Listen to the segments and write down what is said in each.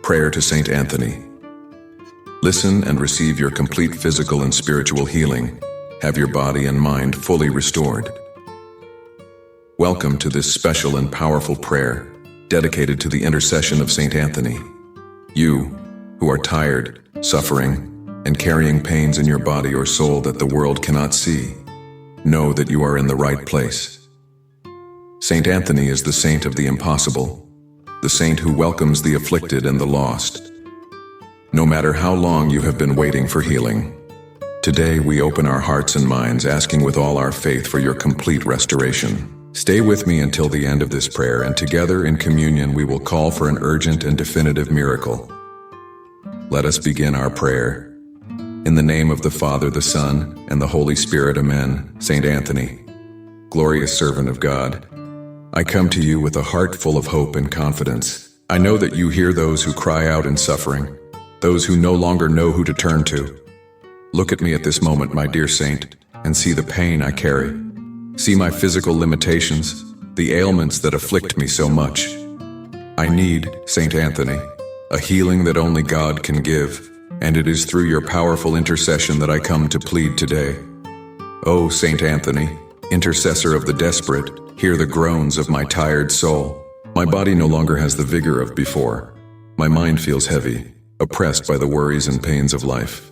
Prayer to Saint Anthony. Listen and receive your complete physical and spiritual healing. Have your body and mind fully restored. Welcome to this special and powerful prayer dedicated to the intercession of Saint Anthony. You, who are tired, suffering, and carrying pains in your body or soul that the world cannot see, know that you are in the right place. Saint Anthony is the saint of the impossible, the saint who welcomes the afflicted and the lost. No matter how long you have been waiting for healing, today we open our hearts and minds asking with all our faith for your complete restoration. Stay with me until the end of this prayer, and together in communion we will call for an urgent and definitive miracle. Let us begin our prayer. In the name of the Father, the Son, and the Holy Spirit, Amen. Saint Anthony, glorious servant of God, I come to you with a heart full of hope and confidence. I know that you hear those who cry out in suffering, those who no longer know who to turn to. Look at me at this moment, my dear saint, and see the pain I carry. See my physical limitations, the ailments that afflict me so much. I need, Saint Anthony, a healing that only God can give, and it is through your powerful intercession that I come to plead today. O Saint Anthony, intercessor of the desperate, hear the groans of my tired soul. My body no longer has the vigor of before. My mind feels heavy, oppressed by the worries and pains of life.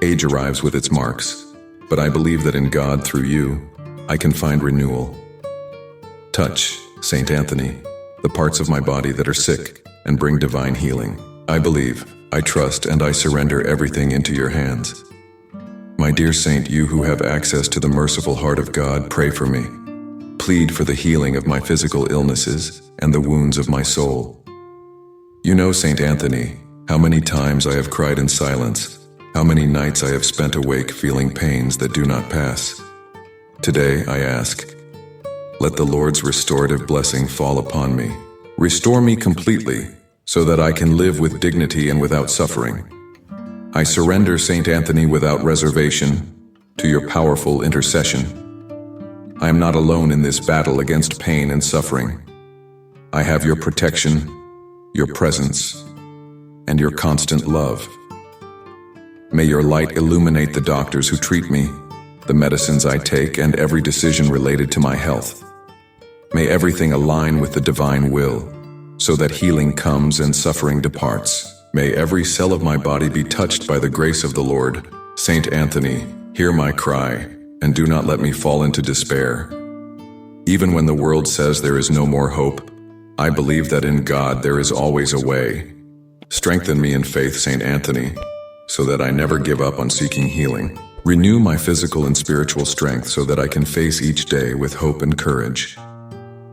Age arrives with its marks, but I believe that in God, through you, I can find renewal. Touch, Saint Anthony, the parts of my body that are sick, and bring divine healing. I believe, I trust, and I surrender everything into your hands. My dear saint, you who have access to the merciful heart of God, pray for me. Plead for the healing of my physical illnesses and the wounds of my soul. You know, Saint Anthony, how many times I have cried in silence, how many nights I have spent awake feeling pains that do not pass. Today I ask, let the Lord's restorative blessing fall upon me. Restore me completely, so that I can live with dignity and without suffering. I surrender, Saint Anthony, without reservation, to your powerful intercession. I am not alone in this battle against pain and suffering. I have your protection, your presence, and your constant love. May your light illuminate the doctors who treat me, the medicines I take, and every decision related to my health. May everything align with the divine will, so that healing comes and suffering departs. May every cell of my body be touched by the grace of the Lord. Saint Anthony, hear my cry, and do not let me fall into despair. Even when the world says there is no more hope, I believe that in God there is always a way. Strengthen me in faith, Saint Anthony, so that I never give up on seeking healing. Renew my physical and spiritual strength so that I can face each day with hope and courage.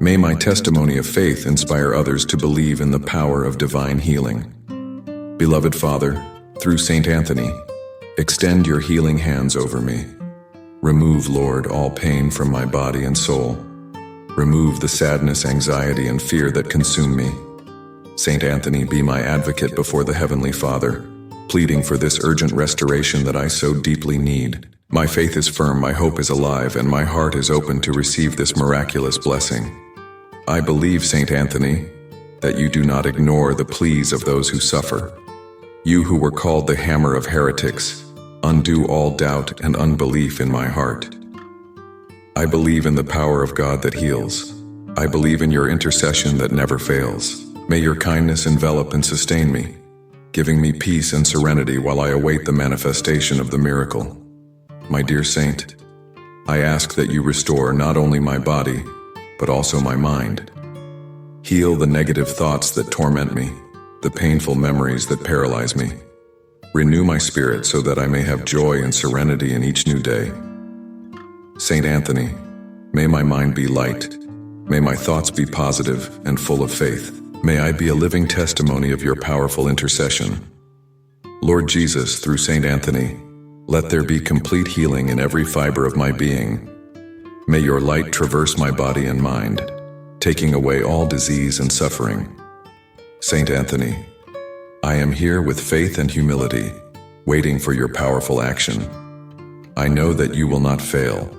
May my testimony of faith inspire others to believe in the power of divine healing. Beloved Father, through Saint Anthony, extend your healing hands over me. Remove, Lord, all pain from my body and soul. Remove the sadness, anxiety, and fear that consume me. Saint Anthony, be my advocate before the Heavenly Father, pleading for this urgent restoration that I so deeply need. My faith is firm, my hope is alive, and my heart is open to receive this miraculous blessing. I believe, Saint Anthony, that you do not ignore the pleas of those who suffer. You who were called the hammer of heretics, undo all doubt and unbelief in my heart. I believe in the power of God that heals. I believe in your intercession that never fails. May your kindness envelop and sustain me, giving me peace and serenity while I await the manifestation of the miracle. My dear saint, I ask that you restore not only my body, but also my mind. Heal the negative thoughts that torment me, the painful memories that paralyze me. Renew my spirit so that I may have joy and serenity in each new day. Saint Anthony, may my mind be light. May my thoughts be positive and full of faith. May I be a living testimony of your powerful intercession. Lord Jesus, through Saint Anthony, let there be complete healing in every fiber of my being. May your light traverse my body and mind, taking away all disease and suffering. Saint Anthony, I am here with faith and humility, waiting for your powerful action. I know that you will not fail,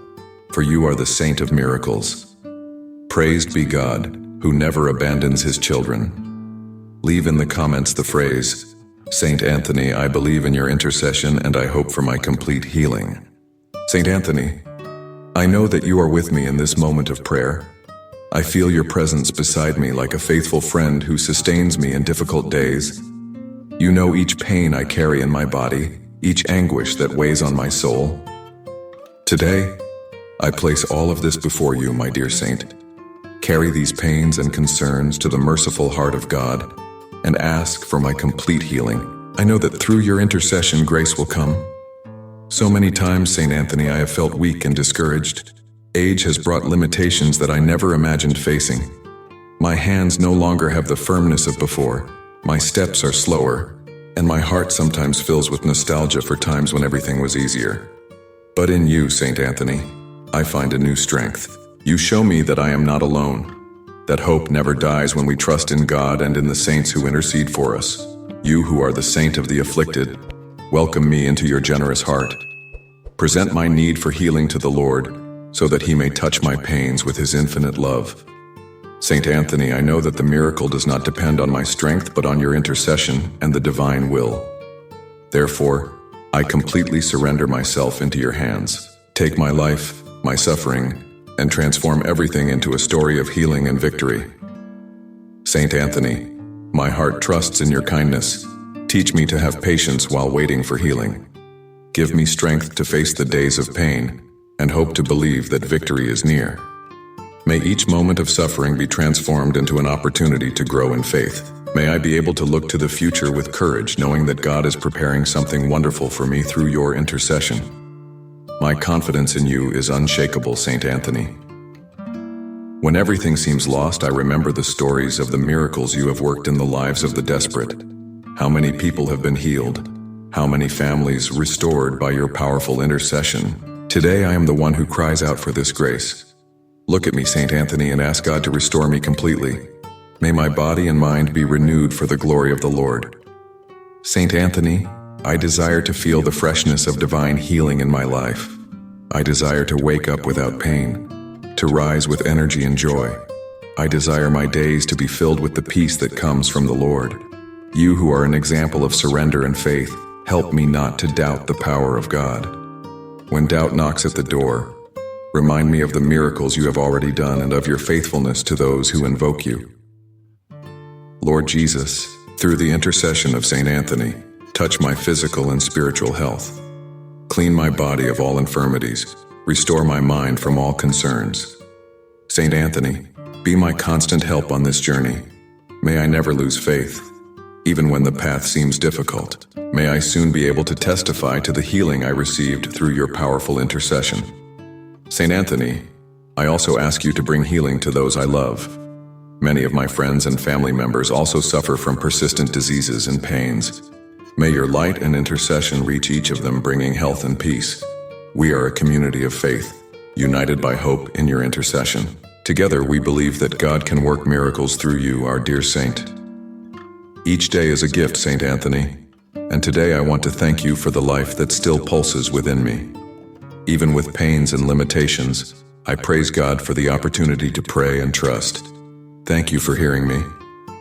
for you are the saint of miracles. Praised be God, who never abandons his children. Leave in the comments the phrase, "Saint Anthony, I believe in your intercession and I hope for my complete healing." Saint Anthony, I know that you are with me in this moment of prayer. I feel your presence beside me like a faithful friend who sustains me in difficult days. You know each pain I carry in my body, each anguish that weighs on my soul. Today, I place all of this before you, my dear saint. Carry these pains and concerns to the merciful heart of God and ask for my complete healing. I know that through your intercession, grace will come. So many times, Saint Anthony, I have felt weak and discouraged. Age has brought limitations that I never imagined facing. My hands no longer have the firmness of before. My steps are slower, and my heart sometimes fills with nostalgia for times when everything was easier. But in you, Saint Anthony, I find a new strength. You show me that I am not alone, that hope never dies when we trust in God and in the saints who intercede for us. You who are the saint of the afflicted, welcome me into your generous heart. Present my need for healing to the Lord, so that he may touch my pains with his infinite love. Saint Anthony, I know that the miracle does not depend on my strength but on your intercession and the divine will. Therefore, I completely surrender myself into your hands. Take my life, my suffering, and transform everything into a story of healing and victory. Saint Anthony, my heart trusts in your kindness. Teach me to have patience while waiting for healing. Give me strength to face the days of pain and hope to believe that victory is near. May each moment of suffering be transformed into an opportunity to grow in faith. May I be able to look to the future with courage, knowing that God is preparing something wonderful for me through your intercession. My confidence in you is unshakable, Saint Anthony. When everything seems lost, I remember the stories of the miracles you have worked in the lives of the desperate. How many people have been healed? How many families restored by your powerful intercession? Today I am the one who cries out for this grace. Look at me, Saint Anthony, and ask God to restore me completely. May my body and mind be renewed for the glory of the Lord. Saint Anthony, I desire to feel the freshness of divine healing in my life. I desire to wake up without pain, to rise with energy and joy. I desire my days to be filled with the peace that comes from the Lord. You who are an example of surrender and faith, help me not to doubt the power of God. When doubt knocks at the door, remind me of the miracles you have already done and of your faithfulness to those who invoke you. Lord Jesus, through the intercession of Saint Anthony, touch my physical and spiritual health. Clean my body of all infirmities. Restore my mind from all concerns. Saint Anthony, be my constant help on this journey. May I never lose faith, even when the path seems difficult. May I soon be able to testify to the healing I received through your powerful intercession. Saint Anthony, I also ask you to bring healing to those I love. Many of my friends and family members also suffer from persistent diseases and pains. May your light and intercession reach each of them, bringing health and peace. We are a community of faith, united by hope in your intercession. Together we believe that God can work miracles through you, our dear saint. Each day is a gift, Saint Anthony, and today I want to thank you for the life that still pulses within me. Even with pains and limitations, I praise God for the opportunity to pray and trust. Thank you for hearing me,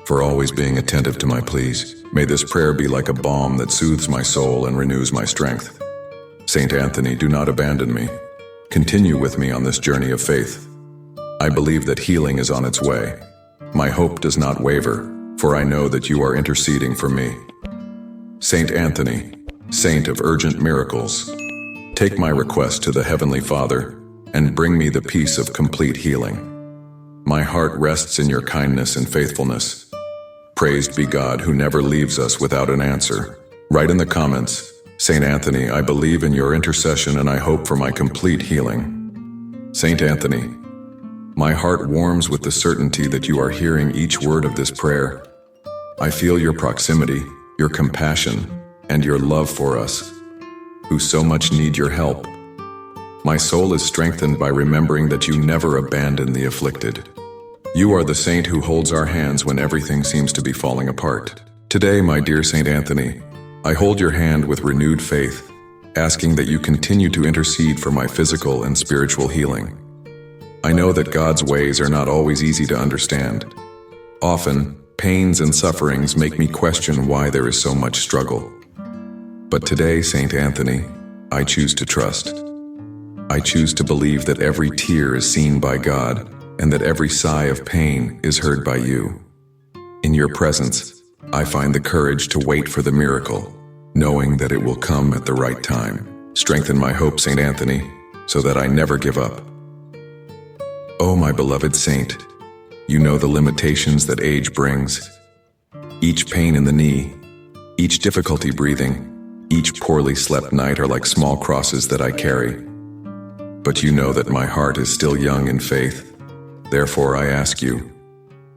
for always being attentive to my pleas. May this prayer be like a balm that soothes my soul and renews my strength. Saint Anthony, do not abandon me. Continue with me on this journey of faith. I believe that healing is on its way. My hope does not waver, for I know that you are interceding for me. Saint Anthony, saint of urgent miracles, take my request to the Heavenly Father and bring me the peace of complete healing. My heart rests in your kindness and faithfulness. Praised be God who never leaves us without an answer. Write in the comments, Saint Anthony, I believe in your intercession and I hope for my complete healing. Saint Anthony, my heart warms with the certainty that you are hearing each word of this prayer. I feel your proximity, your compassion, and your love for us, who so much need your help. My soul is strengthened by remembering that you never abandon the afflicted. You are the saint who holds our hands when everything seems to be falling apart. Today, my dear Saint Anthony, I hold your hand with renewed faith, asking that you continue to intercede for my physical and spiritual healing. I know that God's ways are not always easy to understand. Often, Pains and sufferings make me question why there is so much struggle. But today, Saint Anthony, I choose to trust. I choose to believe that every tear is seen by God and that every sigh of pain is heard by you. In your presence, I find the courage to wait for the miracle, knowing that it will come at the right time. Strengthen my hope, Saint Anthony, so that I never give up. Oh, my beloved saint, you know the limitations that age brings. Each pain in the knee, each difficulty breathing, each poorly slept night are like small crosses that I carry. But you know that my heart is still young in faith. Therefore, I ask you,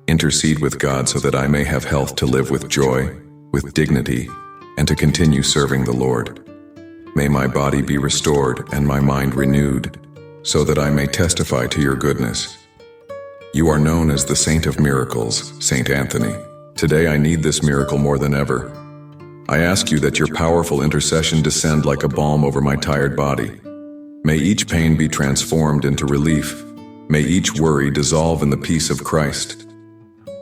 intercede with God so that I may have health to live with joy, with dignity, and to continue serving the Lord. May my body be restored and my mind renewed, so that I may testify to your goodness. You are known as the Saint of Miracles, Saint Anthony. Today I need this miracle more than ever. I ask you that your powerful intercession descend like a balm over my tired body. May each pain be transformed into relief. May each worry dissolve in the peace of Christ.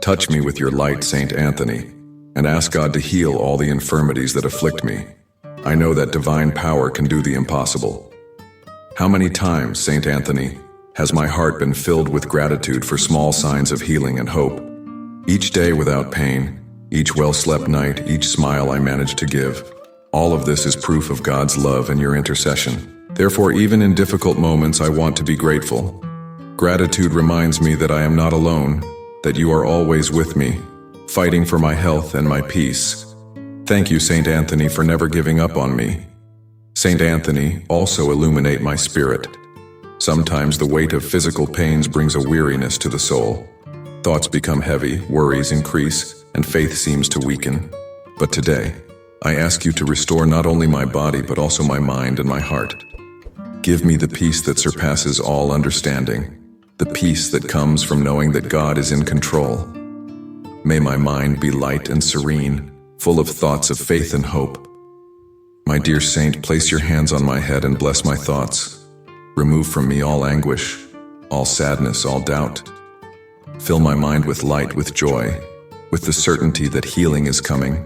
Touch me with your light, Saint Anthony, and ask God to heal all the infirmities that afflict me. I know that divine power can do the impossible. How many times, Saint Anthony, has my heart been filled with gratitude for small signs of healing and hope? Each day without pain, each well-slept night, each smile I managed to give. All of this is proof of God's love and your intercession. Therefore, even in difficult moments, I want to be grateful. Gratitude reminds me that I am not alone, that you are always with me, fighting for my health and my peace. Thank you, Saint Anthony, for never giving up on me. Saint Anthony, also illuminate my spirit. Sometimes the weight of physical pains brings a weariness to the soul. Thoughts become heavy, worries increase, and faith seems to weaken. But today, I ask you to restore not only my body but also my mind and my heart. Give me the peace that surpasses all understanding, the peace that comes from knowing that God is in control. May my mind be light and serene, full of thoughts of faith and hope. My dear saint, place your hands on my head and bless my thoughts. Remove from me all anguish, all sadness, all doubt. Fill my mind with light, with joy, with the certainty that healing is coming.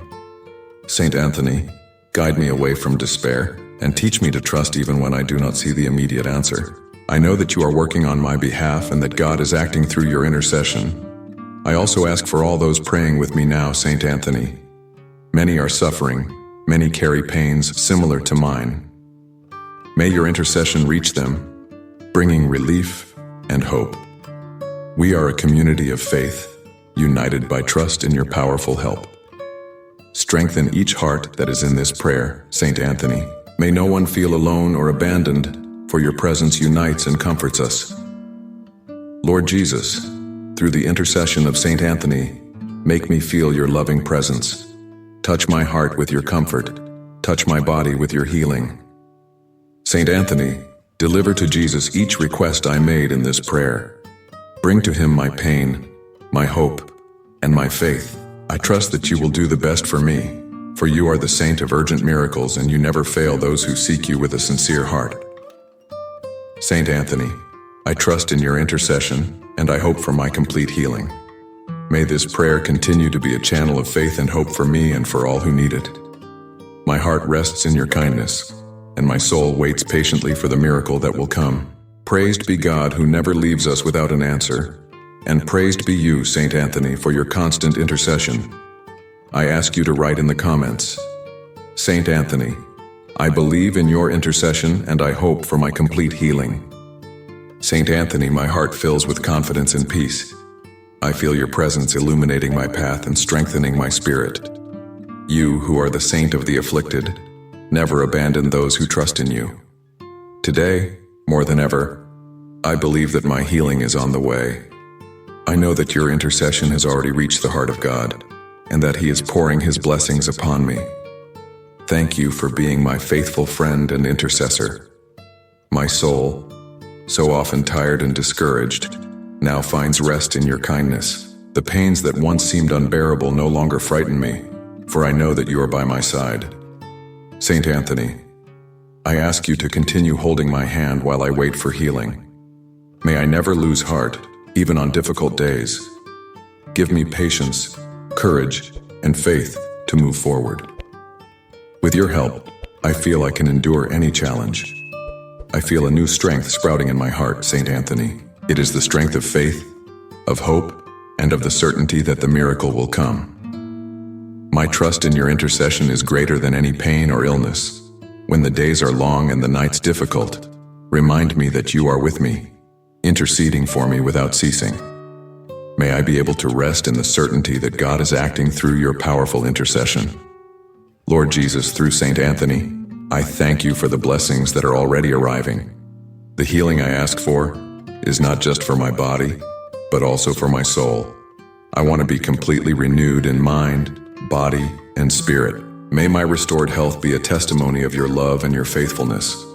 Saint Anthony, guide me away from despair and teach me to trust even when I do not see the immediate answer. I know that you are working on my behalf and that God is acting through your intercession. I also ask for all those praying with me now, Saint Anthony. Many are suffering, many carry pains similar to mine. May your intercession reach them, bringing relief and hope. We are a community of faith, united by trust in your powerful help. Strengthen each heart that is in this prayer, Saint Anthony. May no one feel alone or abandoned, for your presence unites and comforts us. Lord Jesus, through the intercession of Saint Anthony, make me feel your loving presence. Touch my heart with your comfort. Touch my body with your healing. Saint Anthony, deliver to Jesus each request I made in this prayer. Bring to him my pain, my hope, and my faith. I trust that you will do the best for me, for you are the saint of urgent miracles and you never fail those who seek you with a sincere heart. Saint Anthony, I trust in your intercession and I hope for my complete healing. May this prayer continue to be a channel of faith and hope for me and for all who need it. My heart rests in your kindness, and my soul waits patiently for the miracle that will come. Praised be God who never leaves us without an answer, and praised be you, Saint Anthony, for your constant intercession. I ask you to write in the comments, Saint Anthony, I believe in your intercession and I hope for my complete healing. Saint Anthony, my heart fills with confidence and peace. I feel your presence illuminating my path and strengthening my spirit. You, who are the saint of the afflicted, never abandon those who trust in you. Today, more than ever, I believe that my healing is on the way. I know that your intercession has already reached the heart of God, and that He is pouring His blessings upon me. Thank you for being my faithful friend and intercessor. My soul, so often tired and discouraged, now finds rest in your kindness. The pains that once seemed unbearable no longer frighten me, for I know that you are by my side. Saint Anthony, I ask you to continue holding my hand while I wait for healing. May I never lose heart, even on difficult days. Give me patience, courage, and faith to move forward. With your help, I feel I can endure any challenge. I feel a new strength sprouting in my heart, Saint Anthony. It is the strength of faith, of hope, and of the certainty that the miracle will come. My trust in your intercession is greater than any pain or illness. When the days are long and the nights difficult, remind me that you are with me, interceding for me without ceasing. May I be able to rest in the certainty that God is acting through your powerful intercession. Lord Jesus, through Saint Anthony, I thank you for the blessings that are already arriving. The healing I ask for is not just for my body, but also for my soul. I want to be completely renewed in mind, body, and spirit. May my restored health be a testimony of your love and your faithfulness.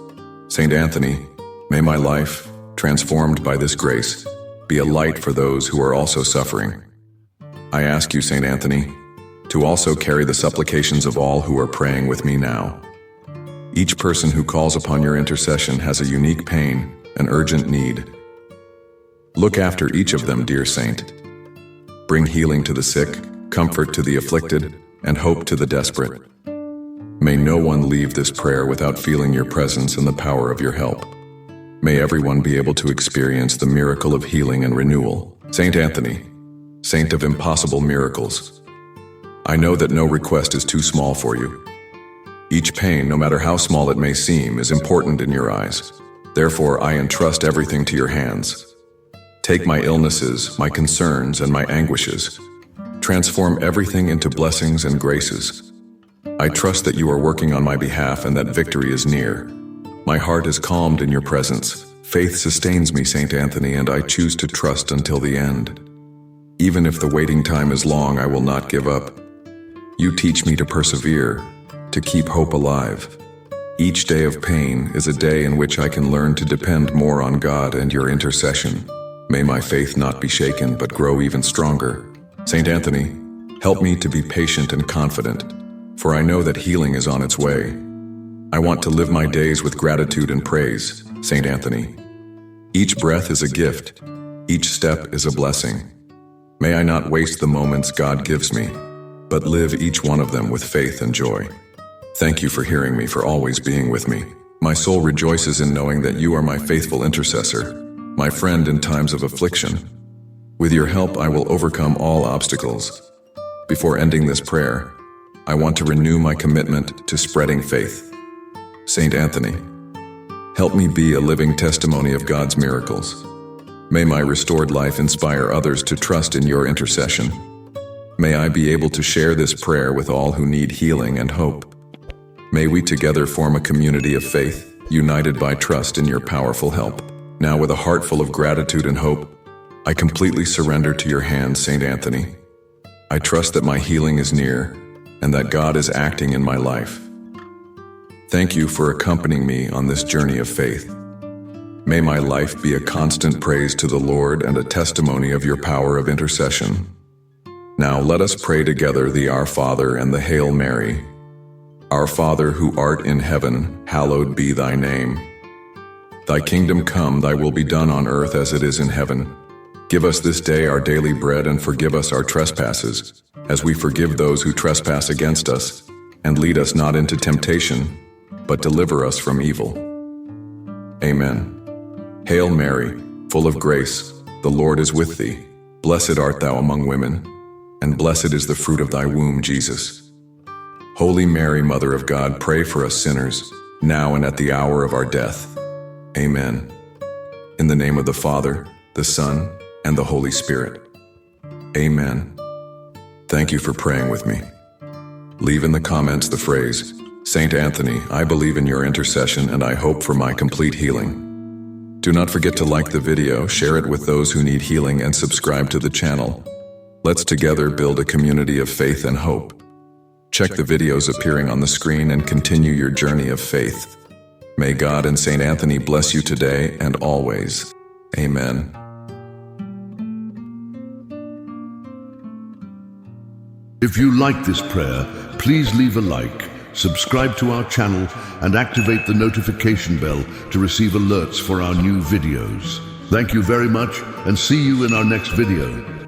Saint Anthony, may my life, transformed by this grace, be a light for those who are also suffering. I ask you, Saint Anthony, to also carry the supplications of all who are praying with me now. Each person who calls upon your intercession has a unique pain, an urgent need. Look after each of them, dear Saint. Bring healing to the sick, comfort to the afflicted, and hope to the desperate. May no one leave this prayer without feeling your presence and the power of your help. May everyone be able to experience the miracle of healing and renewal. Saint Anthony, Saint of impossible miracles, I know that no request is too small for you. Each pain, no matter how small it may seem, is important in your eyes. Therefore, I entrust everything to your hands. Take my illnesses, my concerns, and my anguishes. Transform everything into blessings and graces. I trust that you are working on my behalf and that victory is near. My heart is calmed in your presence. Faith sustains me, Saint Anthony, and I choose to trust until the end. Even if the waiting time is long, I will not give up. You teach me to persevere, to keep hope alive. Each day of pain is a day in which I can learn to depend more on God and your intercession. May my faith not be shaken, but grow even stronger. Saint Anthony, help me to be patient and confident, for I know that healing is on its way. I want to live my days with gratitude and praise, Saint Anthony. Each breath is a gift. Each step is a blessing. May I not waste the moments God gives me, but live each one of them with faith and joy. Thank you for hearing me, for always being with me. My soul rejoices in knowing that you are my faithful intercessor, my friend in times of affliction. With your help, I will overcome all obstacles. Before ending this prayer, I want to renew my commitment to spreading faith. Saint Anthony, help me be a living testimony of God's miracles. May my restored life inspire others to trust in your intercession. May I be able to share this prayer with all who need healing and hope. May we together form a community of faith, united by trust in your powerful help. Now, with a heart full of gratitude and hope, I completely surrender to your hands, Saint Anthony. I trust that my healing is near and that God is acting in my life. Thank you for accompanying me on this journey of faith. May my life be a constant praise to the Lord and a testimony of your power of intercession. Now let us pray together the Our Father and the Hail Mary. Our Father, who art in heaven, hallowed be thy name. Thy kingdom come, thy will be done on earth as it is in heaven. Give us this day our daily bread, and forgive us our trespasses, as we forgive those who trespass against us. And lead us not into temptation, but deliver us from evil. Amen. Hail Mary, full of grace, the Lord is with thee. Blessed art thou among women, and blessed is the fruit of thy womb, Jesus. Holy Mary, Mother of God, pray for us sinners, now and at the hour of our death. Amen. In the name of the Father, the Son, and the Holy Spirit. Amen. Thank you for praying with me. Leave in the comments the phrase, Saint Anthony, I believe in your intercession and I hope for my complete healing. Do not forget to like the video, share it with those who need healing, and subscribe to the channel. Let's together build a community of faith and hope. Check the videos appearing on the screen and continue your journey of faith. May God and Saint Anthony bless you today and always. Amen. If you like this prayer, please leave a like, subscribe to our channel, and activate the notification bell to receive alerts for our new videos. Thank you very much, and see you in our next video.